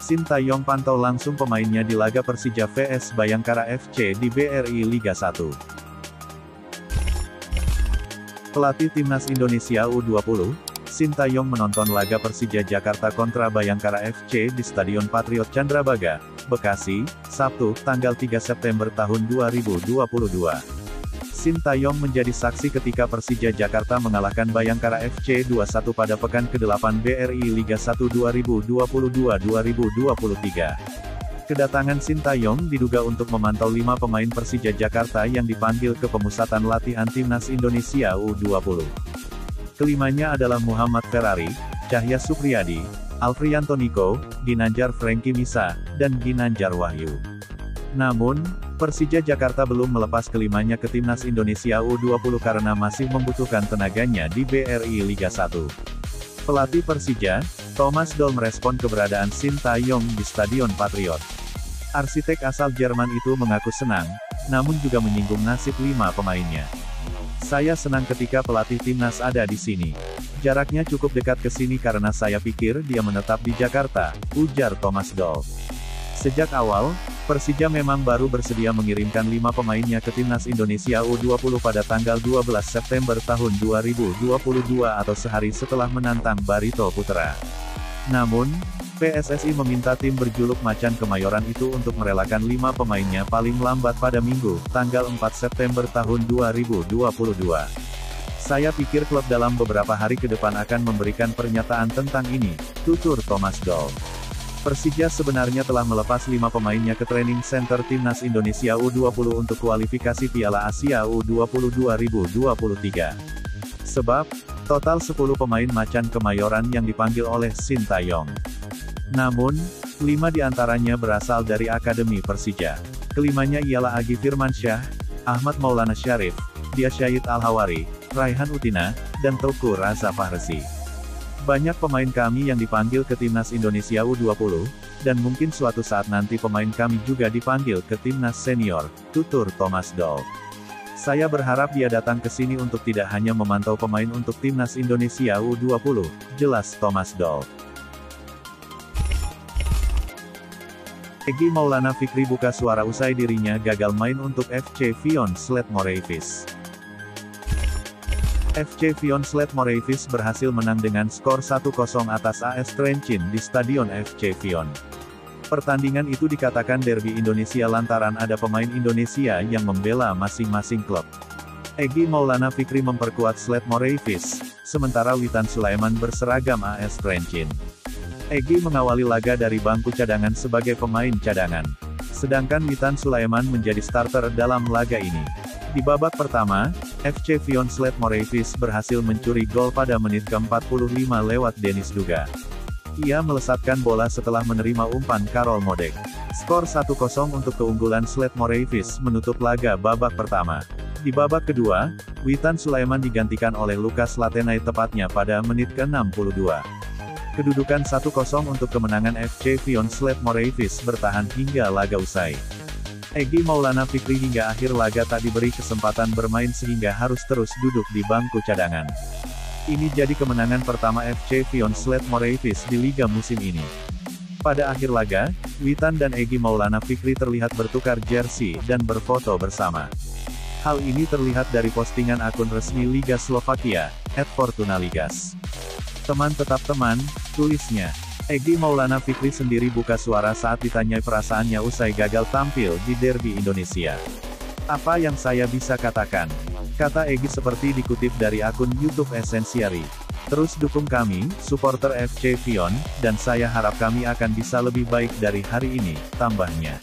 Sintayong pantau langsung pemainnya di laga Persija vs Bayangkara FC di BRI Liga 1. Pelatih Timnas Indonesia U20, Sintayong menonton laga Persija Jakarta kontra Bayangkara FC di Stadion Patriot Candrabaga, Bekasi, Sabtu, tanggal 3 September tahun 2022. Sintayong menjadi saksi ketika Persija Jakarta mengalahkan Bayangkara FC 2-1 pada pekan ke-8 BRI Liga 1 2022-2023. Kedatangan Sintayong diduga untuk memantau 5 pemain Persija Jakarta yang dipanggil ke pemusatan latihan Timnas Indonesia U20. Kelimanya adalah Muhammad Ferrari, Cahya Supriyadi, Alfrianto Niko, Ginanjar Franky Misa, dan Ginanjar Wahyu. Namun, Persija Jakarta belum melepas kelimanya ke Timnas Indonesia U20 karena masih membutuhkan tenaganya di BRI Liga 1. Pelatih Persija, Thomas Doll merespon keberadaan Sintayong di Stadion Patriot. Arsitek asal Jerman itu mengaku senang, namun juga menyinggung nasib 5 pemainnya. Saya senang ketika pelatih timnas ada di sini. Jaraknya cukup dekat ke sini karena saya pikir dia menetap di Jakarta, ujar Thomas Doll. Sejak awal, Persija memang baru bersedia mengirimkan 5 pemainnya ke Timnas Indonesia U20 pada tanggal 12 September tahun 2022 atau sehari setelah menantang Barito Putra. Namun, PSSI meminta tim berjuluk Macan Kemayoran itu untuk merelakan 5 pemainnya paling lambat pada Minggu, tanggal 4 September tahun 2022. Saya pikir klub dalam beberapa hari ke depan akan memberikan pernyataan tentang ini, tutur Thomas Doll. Persija sebenarnya telah melepas 5 pemainnya ke training center Timnas Indonesia U20 untuk kualifikasi Piala Asia U20 2023. Sebab, total 10 pemain Macan Kemayoran yang dipanggil oleh Sintayong. Namun, 5 diantaranya berasal dari Akademi Persija. Kelimanya ialah Agi Firmansyah, Ahmad Maulana Syarif, Dia Syahid Al-Hawari, Raihan Utina, dan Teuku Raza Fahresi. Banyak pemain kami yang dipanggil ke Timnas Indonesia U20, dan mungkin suatu saat nanti pemain kami juga dipanggil ke Timnas Senior, tutur Thomas Doll. Saya berharap dia datang ke sini untuk tidak hanya memantau pemain untuk Timnas Indonesia U20, jelas Thomas Doll. Egy Maulana Fikri buka suara usai dirinya gagal main untuk FC Vion Slet Moreivis. FC Vion Slet Moreivis berhasil menang dengan skor 1-0 atas AS Trencin di Stadion FC Vion. Pertandingan itu dikatakan derby Indonesia lantaran ada pemain Indonesia yang membela masing-masing klub. Egy Maulana Fikri memperkuat Slet Moreivis, sementara Witan Sulaiman berseragam AS Trencin. Egy mengawali laga dari bangku cadangan sebagai pemain cadangan. Sedangkan Witan Sulaiman menjadi starter dalam laga ini. Di babak pertama, FC Vion Slet Moreivis berhasil mencuri gol pada menit ke-45 lewat Denis Duga. Ia melesatkan bola setelah menerima umpan Karol Modek. Skor 1-0 untuk keunggulan Slet Moreivis menutup laga babak pertama. Di babak kedua, Witan Sulaiman digantikan oleh Lukas Latenai tepatnya pada menit ke-62. Kedudukan 1-0 untuk kemenangan FC Vion Slet Moreivis bertahan hingga laga usai. Egy Maulana Fikri hingga akhir laga tak diberi kesempatan bermain sehingga harus terus duduk di bangku cadangan. Ini jadi kemenangan pertama FC Vion Slet Moreivis di liga musim ini. Pada akhir laga, Witan dan Egy Maulana Fikri terlihat bertukar jersey dan berfoto bersama. Hal ini terlihat dari postingan akun resmi Liga Slovakia, @FortunaLigas. Teman tetap teman, tulisnya. Egy Maulana Fikri sendiri buka suara saat ditanyai perasaannya usai gagal tampil di derby Indonesia. Apa yang saya bisa katakan? Kata Egy seperti dikutip dari akun YouTube Esensiari. Terus dukung kami, supporter FC Vion, dan saya harap kami akan bisa lebih baik dari hari ini, tambahnya.